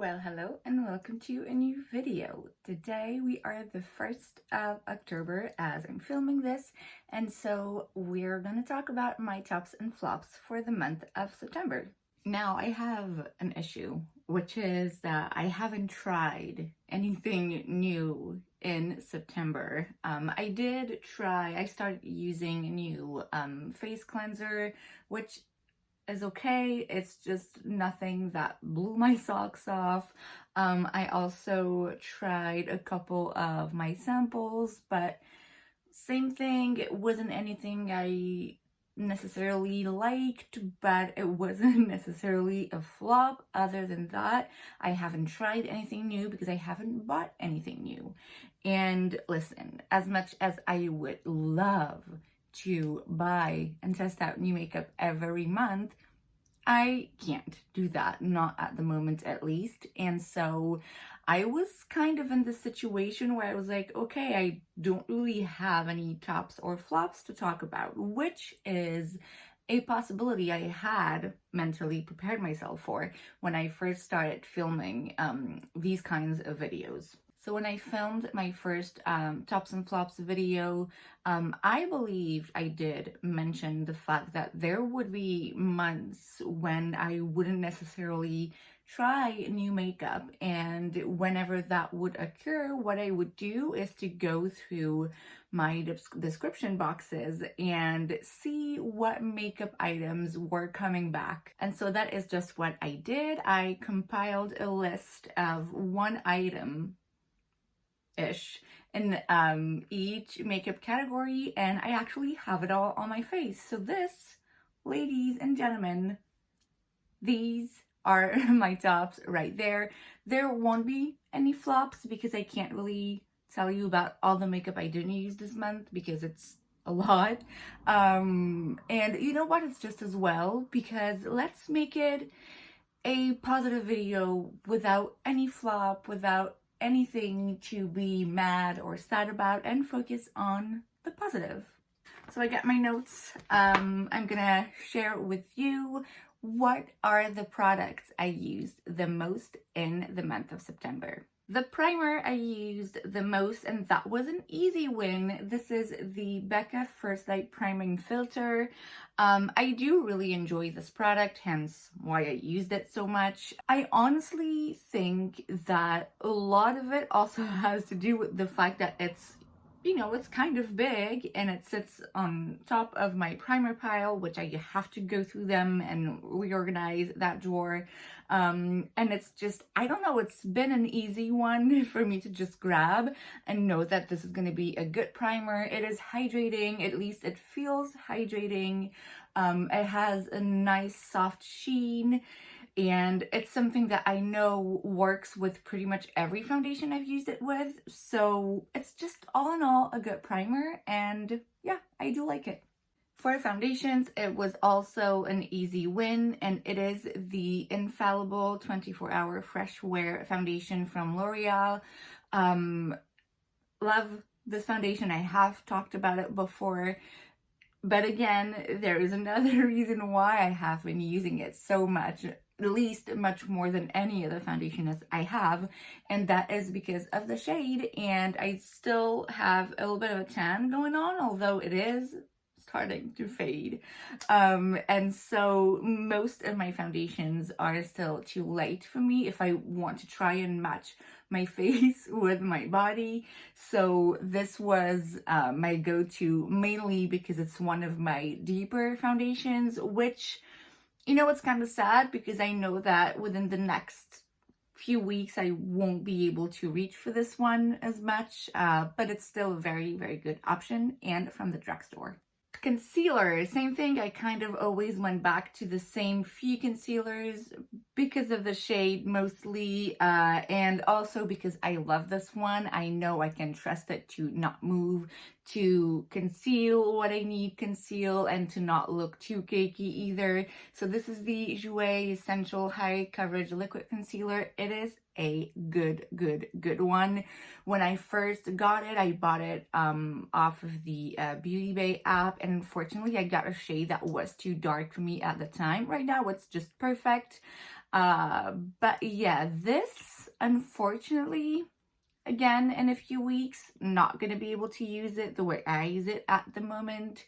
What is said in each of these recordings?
Well, hello and welcome to a new video. Today we are the 1st of October as I'm filming this, and so we're going to talk about my tops and flops for the month of September. Now I have an issue, which is that I haven't tried anything new in September. I started using a new face cleanser, which is okay. It's just nothing that blew my socks off. I also tried a couple of my samples, but same thing. It wasn't anything I necessarily liked, but it wasn't necessarily a flop. Other than that, I haven't tried anything new because I haven't bought anything new. And listen, as much as I would love to buy and test out new makeup every month, I can't do that, not at the moment at least. And so I was kind of in this situation where I was like, okay, I don't really have any tops or flops to talk about, which is a possibility I had mentally prepared myself for when I first started filming these kinds of videos. So when I filmed my first tops and flops video, I believe I did mention the fact that there would be months when I wouldn't necessarily try new makeup, and whenever that would occur, what I would do is to go through my description boxes and see what makeup items were coming back. And so that is just what I did. I compiled a list of one item in each makeup category, and I actually have it all on my face. So this, ladies and gentlemen, these are my tops right there. There won't be any flops because I can't really tell you about all the makeup I didn't use this month because it's a lot. And you know what, it's just as well, because let's make it a positive video without any flop, without anything to be mad or sad about, and focus on the positive. So I got my notes. I'm gonna share with you what are the products I used the most in the month of September. The primer I used the most, and that was an easy win. This is the Becca First Light Priming Filter. I do really enjoy this product, hence why I used it so much. I honestly think that a lot of it also has to do with the fact that it's, you know, it's kind of big and it sits on top of my primer pile, which I have to go through them and reorganize that drawer. And it's just, I don't know, it's been an easy one for me to just grab and know that this is going to be a good primer. It is hydrating, at least it feels hydrating. It has a nice soft sheen, and it's something that I know works with pretty much every foundation I've used it with. So it's just all in all a good primer, and yeah, I do like it. For foundations, it was also an easy win, and it is the Infallible 24-Hour Fresh Wear Foundation from L'Oreal. Love this foundation. I have talked about it before. But again, there is another reason why I have been using it so much, at least much more than any other foundation as I have, and that is because of the shade. And I still have a little bit of a tan going on, although it is starting to fade. And so most of my foundations are still too light for me if I want to try and match my face with my body. So this was my go-to, mainly because it's one of my deeper foundations, which, you know, it's kind of sad because I know that within the next few weeks I won't be able to reach for this one as much, but it's still a very, very good option, and from the drugstore. Concealer, same thing. I kind of always went back to the same few concealers because of the shade mostly, and also because I love this one. I know I can trust it to not move, to conceal what I need conceal, and to not look too cakey either. So this is the Jouer Essential High Coverage Liquid Concealer. It is a good one. When I first got it, I bought it off of the Beauty Bay app, and unfortunately I got a shade that was too dark for me at the time. Right now it's just perfect. But yeah, this, unfortunately, again, in a few weeks, not going to be able to use it the way I use it at the moment.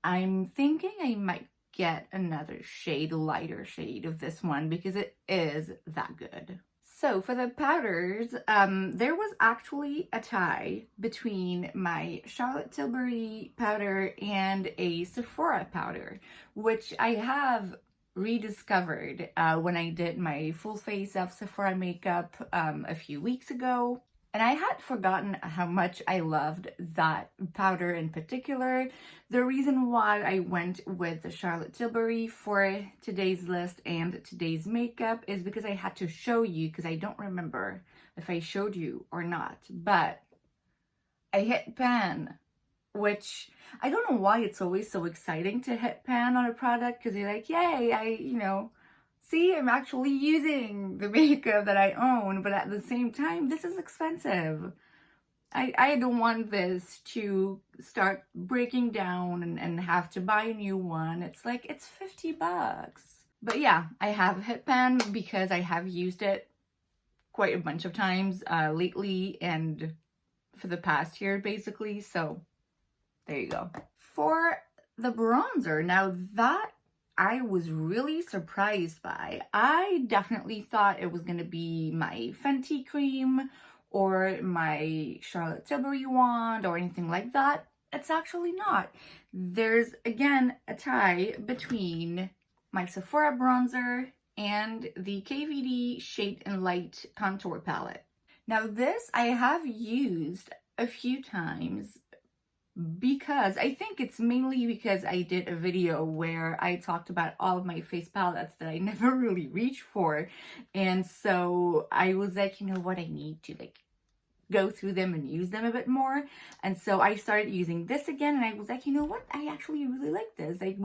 I'm thinking I might get another shade, lighter shade of this one because it is that good. So for the powders, there was actually a tie between my Charlotte Tilbury powder and a Sephora powder, which I have rediscovered when I did my full face of Sephora makeup a few weeks ago. And I had forgotten how much I loved that powder in particular. The reason why I went with the Charlotte Tilbury for today's list and today's makeup is because I had to show you, because I don't remember if I showed you or not. But I hit pan, which I don't know why it's always so exciting to hit pan on a product, because you're like, yay, see, I'm actually using the makeup that I own, but at the same time, this is expensive. I don't want this to start breaking down and have to buy a new one. It's like, it's 50 bucks. But yeah, I have hit pan because I have used it quite a bunch of times lately and for the past year, basically. So there you go. For the bronzer, now that I was really surprised by. I definitely thought it was going to be my Fenty cream or my Charlotte Tilbury wand or anything like that. It's actually not. There's, again, a tie between my Sephora bronzer and the KVD Shade and Light contour palette. Now this I have used a few times, because I think it's mainly because I did a video where I talked about all of my face palettes that I never really reach for, and so I was like, you know what, I need to like go through them and use them a bit more. And so I started using this again, and I was like, you know what, I actually really like this. Like,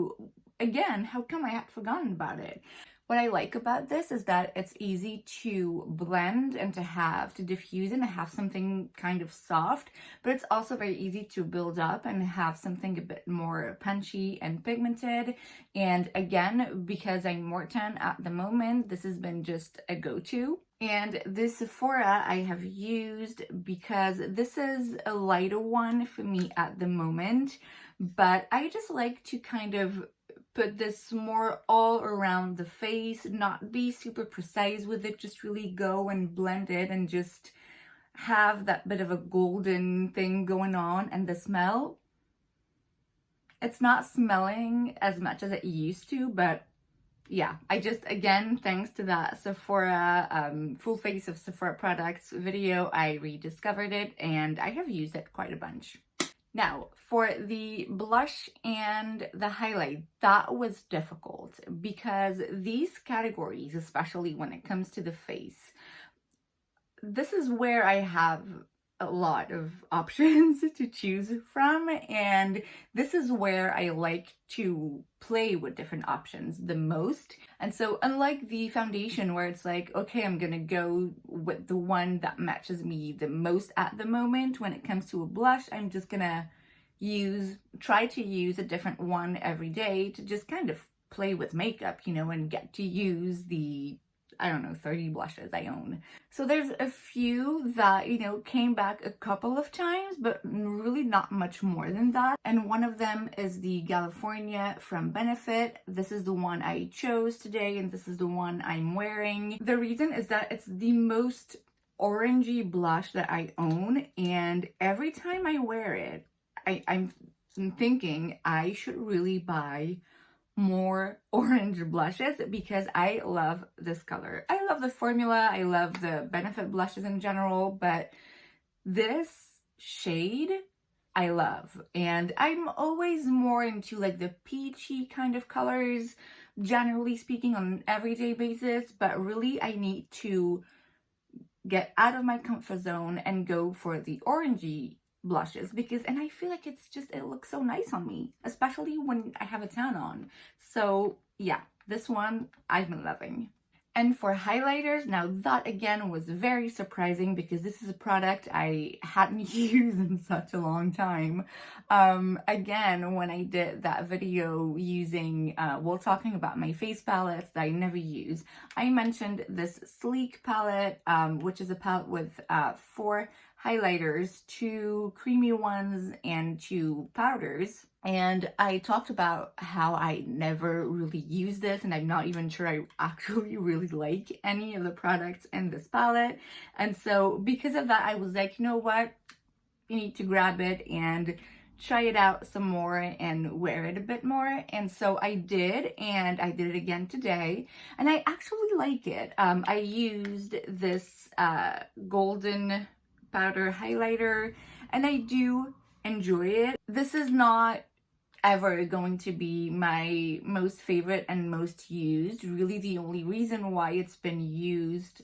again, how come I had forgotten about it? What I like about this is that it's easy to blend and to diffuse and to have something kind of soft, but it's also very easy to build up and have something a bit more punchy and pigmented. And again, because I'm more tan at the moment, this has been just a go-to. And this Sephora I have used because this is a lighter one for me at the moment, but I just like to kind of put this more all around the face, not be super precise with it, just really go and blend it and just have that bit of a golden thing going on. And the smell, it's not smelling as much as it used to, but yeah, I just, again, thanks to that Sephora full face of Sephora products video, I rediscovered it and I have used it quite a bunch. Now, for the blush and the highlight, that was difficult because these categories, especially when it comes to the face, this is where I have a lot of options to choose from, and this is where I like to play with different options the most. And so unlike the foundation where it's like, okay, I'm gonna go with the one that matches me the most at the moment, when it comes to a blush, I'm just gonna try to use a different one every day to just kind of play with makeup, you know, and get to use the, I don't know, 30 blushes I own. So there's a few that, you know, came back a couple of times, but really not much more than that. And one of them is the California from Benefit. This is the one I chose today, and this is the one I'm wearing. The reason is that it's the most orangey blush that I own, and every time I wear it, I'm thinking I should really buy more orange blushes because I love this color. I love the formula, I love the Benefit blushes in general, but this shade I love. And I'm always more into like the peachy kind of colors, generally speaking, on an everyday basis, but really I need to get out of my comfort zone and go for the orangey blushes because, and I feel like it looks so nice on me, especially when I have a tan on. So yeah, this one I've been loving. And for highlighters, now that again was very surprising because this is a product I hadn't used in such a long time. Again, when I did that video using, talking about my face palettes that I never use, I mentioned this Sleek palette, which is a palette with 4 highlighters, 2 creamy ones and 2 powders. And I talked about how I never really use this, and I'm not even sure I actually really like any of the products in this palette. And so because of that, I was like, you know what? You need to grab it and try it out some more and wear it a bit more. And so I did, and I did it again today, and I actually like it. I used this golden powder highlighter, and I do enjoy it. This is not ever going to be my most favorite and most used. Really, the only reason why it's been used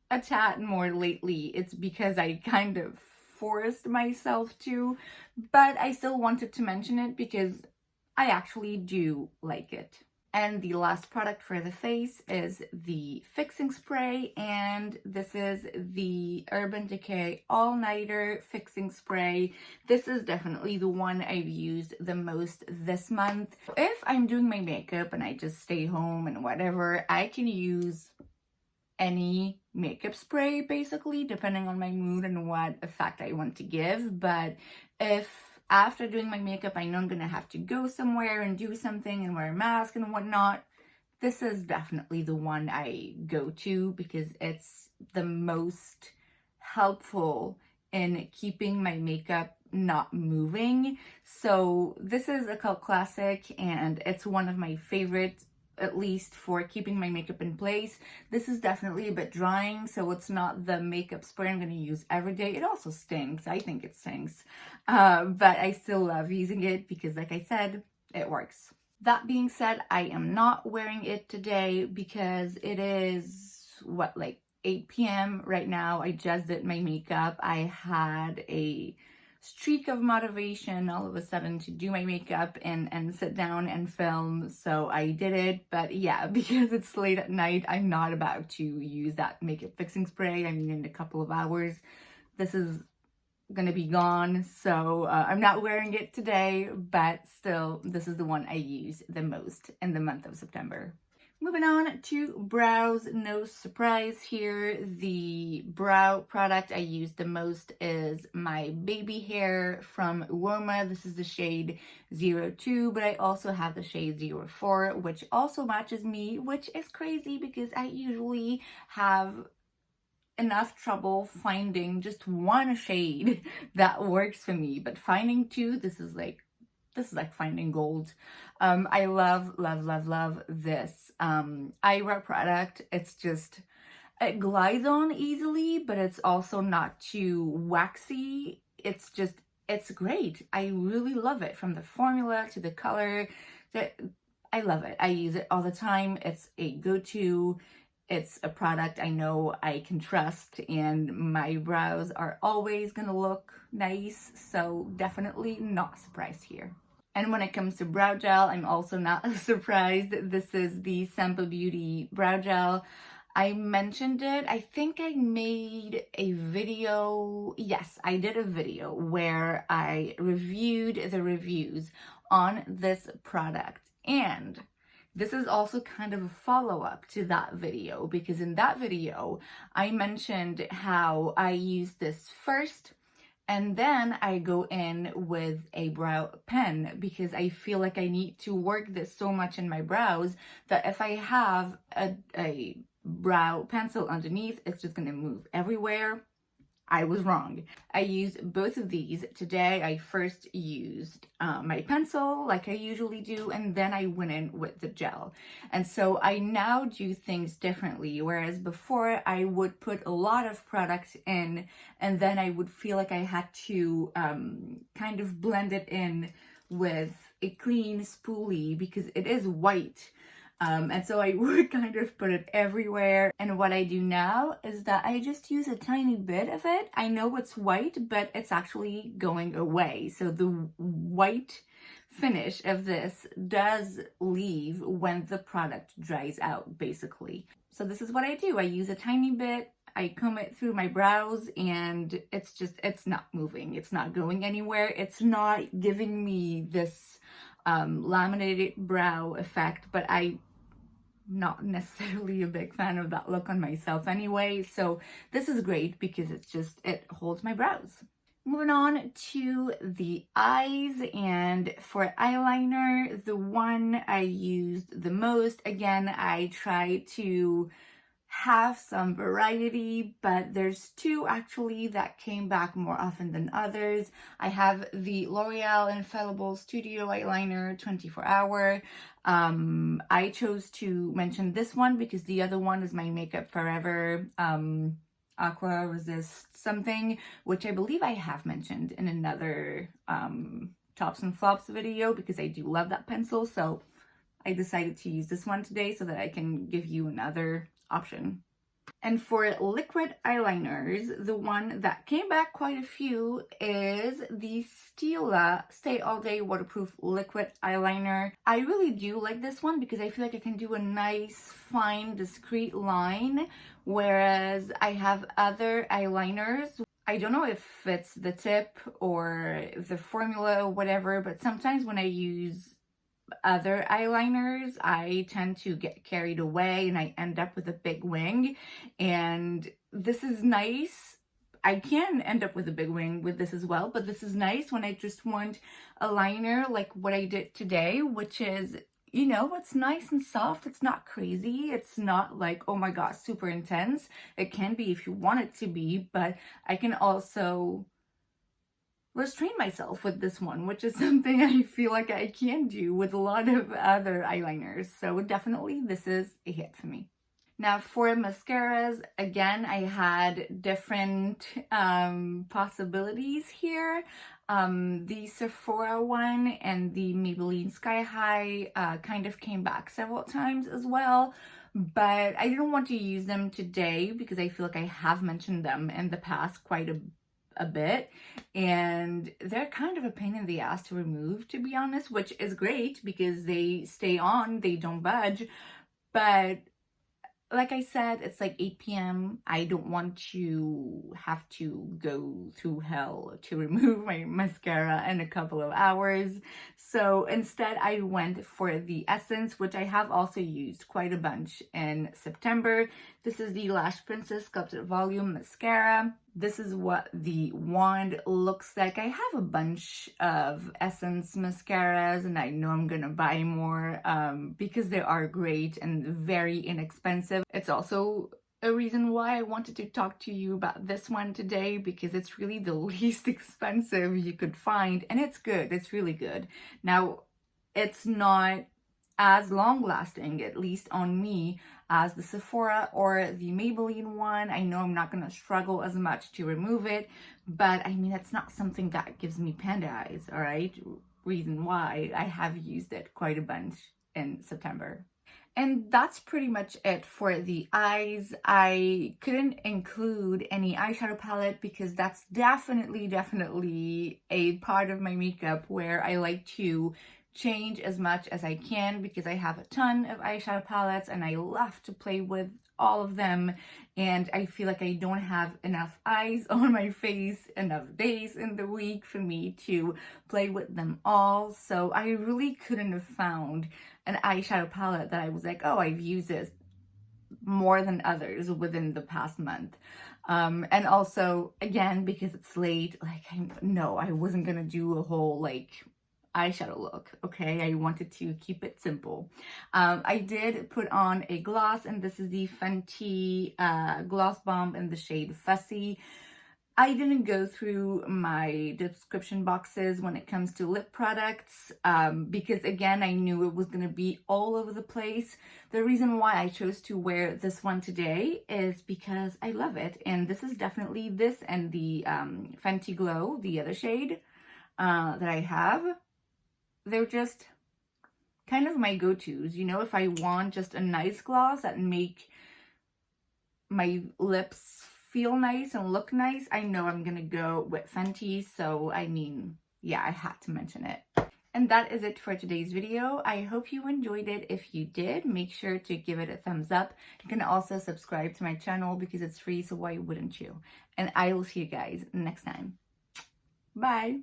a tad more lately, it's because I kind of forced myself to, but I still wanted to mention it because I actually do like it. And the last product for the face is the fixing spray, and this is the Urban Decay All Nighter Fixing Spray. This is definitely the one I've used the most this month. If I'm doing my makeup and I just stay home and whatever, I can use any makeup spray basically, depending on my mood and what effect I want to give. But if after doing my makeup, I know I'm gonna have to go somewhere and do something and wear a mask and whatnot, this is definitely the one I go to because it's the most helpful in keeping my makeup not moving. So this is a cult classic, and it's one of my favorites, at least for keeping my makeup in place. This is definitely a bit drying, so it's not the makeup spray I'm going to use every day. It also stinks. I think it stinks. But I still love using it because, like I said, it works. That being said, I am not wearing it today because it is, like 8 p.m. right now. I just did my makeup. I had a streak of motivation all of a sudden to do my makeup and sit down and film, so I did it. But yeah, because it's late at night, I'm not about to use that makeup fixing spray. I mean, in a couple of hours this is gonna be gone, so I'm not wearing it today, but still, this is the one I use the most in the month of September. Moving on to brows, no surprise here. The brow product I use the most is my baby hair from Uoma. This is the shade 02, but I also have the shade 04, which also matches me, which is crazy because I usually have enough trouble finding just one shade that works for me, but finding 2, this is like finding gold. I love this eyebrow product. It's just, it glides on easily, but it's also not too waxy. It's great. I really love it, from the formula to the color. I love it. I use it all the time. It's a go-to. It's a product I know I can trust, and my brows are always gonna look nice, so definitely not surprised here. And when it comes to brow gel, I'm also not surprised. This is the Sample Beauty brow gel. I mentioned it. I think I made a video. Yes, I did a video where I reviewed the reviews on this product. And this is also kind of a follow-up to that video, because in that video, I mentioned how I use this first, and then I go in with a brow pen because I feel like I need to work this so much in my brows that if I have a brow pencil underneath, it's just gonna move everywhere. I was wrong. I used both of these today. I first used my pencil like I usually do, and then I went in with the gel. And so I now do things differently, whereas before I would put a lot of product in and then I would feel like I had to kind of blend it in with a clean spoolie because it is white. And so I would kind of put it everywhere. And what I do now is that I just use a tiny bit of it. I know it's white, but it's actually going away. So the white finish of this does leave when the product dries out, basically. So this is what I do. I use a tiny bit, I comb it through my brows, and it's not moving. It's not going anywhere. It's not giving me this laminated brow effect, but I'm not necessarily a big fan of that look on myself anyway. So this is great because it holds my brows. Moving on to the eyes, and for eyeliner, the one I used the most, again, I try to have some variety, but there's two actually that came back more often than others. I have the L'Oreal Infallible Studio Eyeliner 24 Hour. I chose to mention this one because the other one is my Makeup Forever Aqua Resist something, which I believe I have mentioned in another tops and flops video, because I do love that pencil. So I decided to use this one today so that I can give you another option. And for liquid eyeliners, the one that came back quite a few is the Stila Stay All Day Waterproof Liquid Eyeliner. I really do like this one because I feel like I can do a nice, fine, discreet line, whereas I have other eyeliners. I don't know if it's the tip or the formula or whatever, but sometimes when I use other eyeliners, I tend to get carried away and I end up with a big wing. And this is nice. I can end up with a big wing with this as well, but this is nice when I just want a liner like what I did today, which is, you know, it's nice and soft. It's not crazy. It's not like, oh my gosh, super intense. It can be if you want it to be, but I can also restrain myself with this one, which is something I feel like I can do with a lot of other eyeliners. So definitely this is a hit for me. Now for mascaras, again, I had different possibilities here. The Sephora one and the Maybelline Sky High kind of came back several times as well, but I didn't want to use them today because I feel like I have mentioned them in the past quite a bit, and they're kind of a pain in the ass to remove, to be honest, which is great because they stay on, they don't budge. But like I said, it's like 8 p.m. I don't want to have to go through hell to remove my mascara in a couple of hours. So instead I went for the Essence, which I have also used quite a bunch in September. This is the Lash Princess Sculpted Volume Mascara. This is what the wand looks like. I have a bunch of Essence mascaras and I know I'm gonna buy more because they are great and very inexpensive. It's also a reason why I wanted to talk to you about this one today, because it's really the least expensive you could find, and it's good. It's really good. Now, it's not as long lasting, at least on me, as the Sephora or the Maybelline one. I know I'm not going to struggle as much to remove it, but I mean, it's not something that gives me panda eyes, all right? Reason why I have used it quite a bunch in September. And that's pretty much it for the eyes. I couldn't include any eyeshadow palette because that's definitely a part of my makeup where I like to change as much as I can, because I have a ton of eyeshadow palettes and I love to play with all of them, and I feel like I don't have enough eyes on my face, enough days in the week for me to play with them all. So I really couldn't have found an eyeshadow palette that I was like, oh, I've used this more than others within the past month. And also, again, because it's late, like, I wasn't gonna do a whole like eyeshadow look, okay? I wanted to keep it simple. I did put on a gloss, and this is the Fenty Gloss Bomb in the shade Fussy. I didn't go through my description boxes when it comes to lip products because, again, I knew it was going to be all over the place. The reason why I chose to wear this one today is because I love it, and this is definitely this and the Fenty Glow, the other shade that I have. They're just kind of my go-tos, you know, if I want just a nice gloss that make my lips feel nice and look nice, I know I'm gonna go with Fenty. So I mean, yeah, I had to mention it. And that is it for today's video. I hope you enjoyed it. If you did, make sure to give it a thumbs up. You can also subscribe to my channel because it's free, so why wouldn't you? And I will see you guys next time. Bye!